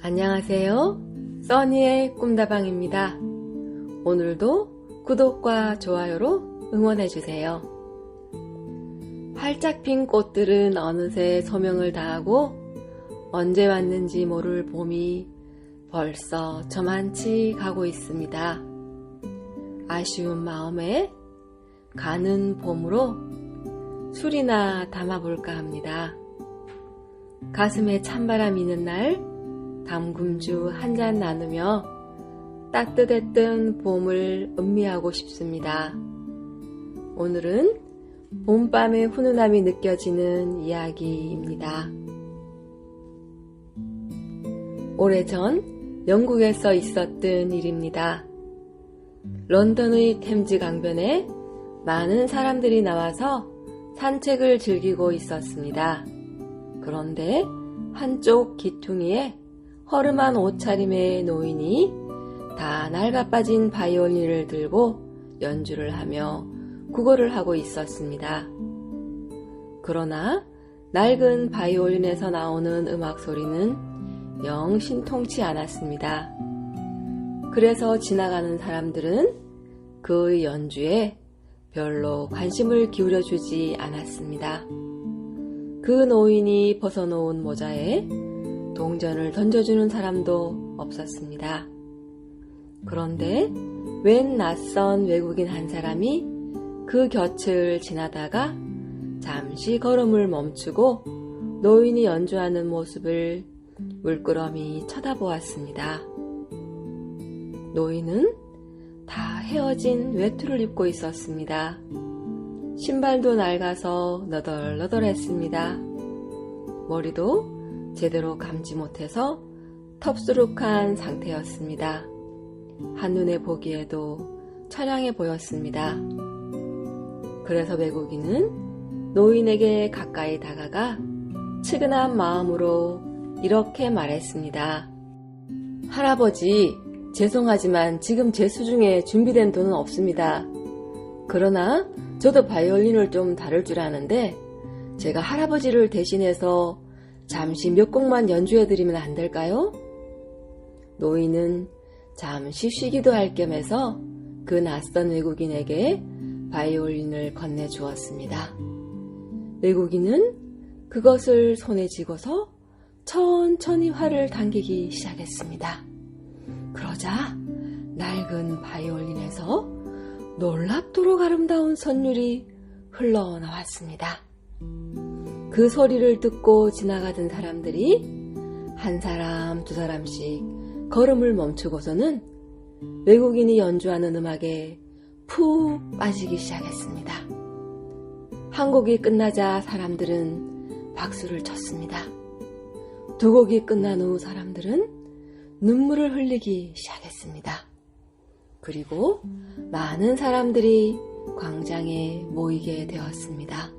안녕하세요. 써니의 꿈다방입니다. 오늘도 구독과 좋아요로 응원해주세요. 활짝 핀 꽃들은 어느새 소명을 다하고 언제 왔는지 모를 봄이 벌써 저만치 가고 있습니다. 아쉬운 마음에 가는 봄으로 술이나 담아볼까 합니다. 가슴에 찬바람 이는 날 담금주 한 잔 나누며 따뜻했던 봄을 음미하고 싶습니다. 오늘은 봄밤의 훈훈함이 느껴지는 이야기입니다. 오래전 영국에서 있었던 일입니다. 런던의 템즈 강변에 많은 사람들이 나와서 산책을 즐기고 있었습니다. 그런데 한쪽 기퉁이에 허름한 옷차림의 노인이 다 낡아빠진 바이올린을 들고 연주를 하며 구걸을 하고 있었습니다. 그러나 낡은 바이올린에서 나오는 음악 소리는 영 신통치 않았습니다. 그래서 지나가는 사람들은 그의 연주에 별로 관심을 기울여주지 않았습니다. 그 노인이 벗어놓은 모자에 동전을 던져주는 사람도 없었습니다. 그런데 웬 낯선 외국인 한 사람이 그 곁을 지나다가 잠시 걸음을 멈추고 노인이 연주하는 모습을 물끄러미 쳐다보았습니다. 노인은 다 헤어진 외투를 입고 있었습니다. 신발도 낡아서 너덜너덜했습니다. 머리도 제대로 감지 못해서 텁수룩한 상태였습니다. 한눈에 보기에도 처량해 보였습니다. 그래서 외국인은 노인에게 가까이 다가가 측은한 마음으로 이렇게 말했습니다. 할아버지, 죄송하지만 지금 제 수중에 준비된 돈은 없습니다. 그러나 저도 바이올린을 좀 다룰 줄 아는데 제가 할아버지를 대신해서 잠시 몇 곡만 연주해드리면 안 될까요? 노인은 잠시 쉬기도 할 겸해서 그 낯선 외국인에게 바이올린을 건네주었습니다. 외국인은 그것을 손에 쥐고서 천천히 활을 당기기 시작했습니다. 그러자 낡은 바이올린에서 놀랍도록 아름다운 선율이 흘러나왔습니다. 그 소리를 듣고 지나가던 사람들이 한 사람 두 사람씩 걸음을 멈추고서는 외국인이 연주하는 음악에 푹 빠지기 시작했습니다. 한 곡이 끝나자 사람들은 박수를 쳤습니다. 두 곡이 끝난 후 사람들은 눈물을 흘리기 시작했습니다. 그리고 많은 사람들이 광장에 모이게 되었습니다.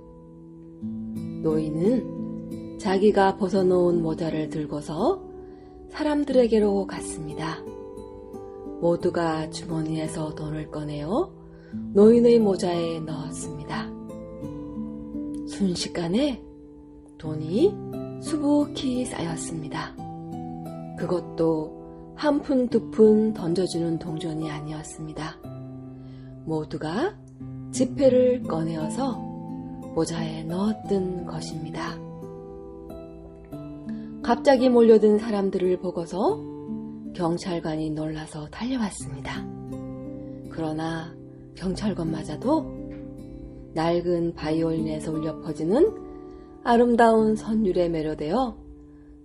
노인은 자기가 벗어놓은 모자를 들고서 사람들에게로 갔습니다. 모두가 주머니에서 돈을 꺼내어 노인의 모자에 넣었습니다. 순식간에 돈이 수북히 쌓였습니다. 그것도 한 푼 두 푼 던져주는 동전이 아니었습니다. 모두가 지폐를 꺼내어서 모자에 넣었던 것입니다. 갑자기 몰려든 사람들을 보고서 경찰관이 놀라서 달려왔습니다. 그러나 경찰관마저도 낡은 바이올린에서 울려 퍼지는 아름다운 선율에 매료되어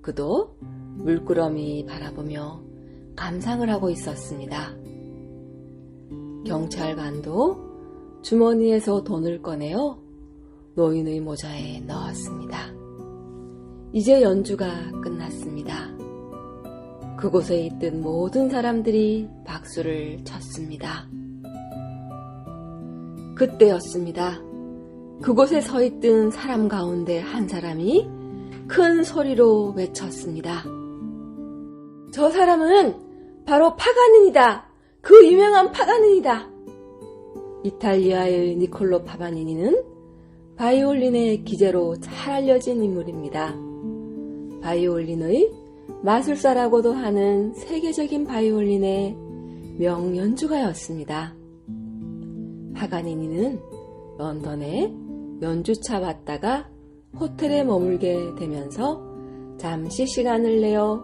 그도 물끄러미 바라보며 감상을 하고 있었습니다. 경찰관도 주머니에서 돈을 꺼내어 노인의 모자에 넣었습니다. 이제 연주가 끝났습니다. 그곳에 있던 모든 사람들이 박수를 쳤습니다. 그때였습니다. 그곳에 서 있던 사람 가운데 한 사람이 큰 소리로 외쳤습니다. 저 사람은 바로 파가니니다. 그 유명한 파가니니다. 이탈리아의 니콜로 파가니니는 바이올린의 기재로 잘 알려진 인물입니다. 바이올린의 마술사라고도 하는 세계적인 바이올린의 명연주가였습니다. 파가니니는 런던에 연주차 왔다가 호텔에 머물게 되면서 잠시 시간을 내어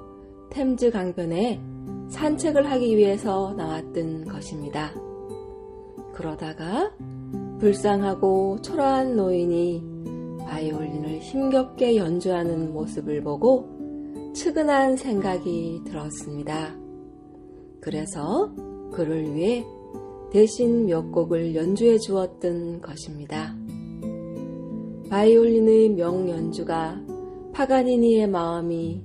템즈 강변에 산책을 하기 위해서 나왔던 것입니다. 그러다가 불쌍하고 초라한 노인이 바이올린을 힘겹게 연주하는 모습을 보고 측은한 생각이 들었습니다. 그래서 그를 위해 대신 몇 곡을 연주해 주었던 것입니다. 바이올린의 명연주가 파가니니의 마음이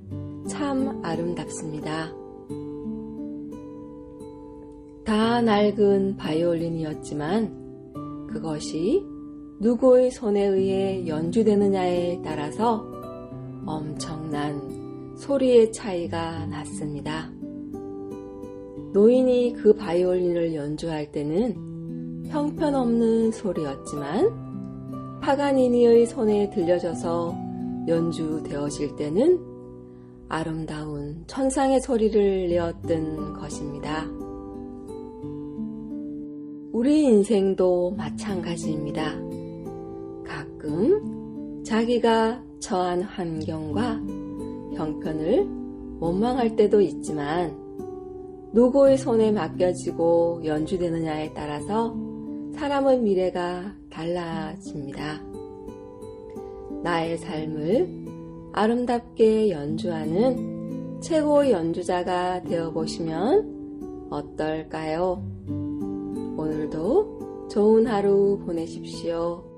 참 아름답습니다. 다 낡은 바이올린이었지만 그것이 누구의 손에 의해 연주되느냐에 따라서 엄청난 소리의 차이가 났습니다. 노인이 그 바이올린을 연주할 때는 형편없는 소리였지만 파가니니의 손에 들려져서 연주되어질 때는 아름다운 천상의 소리를 내었던 것입니다. 우리 인생도 마찬가지입니다. 가끔 자기가 처한 환경과 형편을 원망할 때도 있지만 누구의 손에 맡겨지고 연주되느냐에 따라서 사람의 미래가 달라집니다. 나의 삶을 아름답게 연주하는 최고의 연주자가 되어보시면 어떨까요? 오늘도 좋은 하루 보내십시오.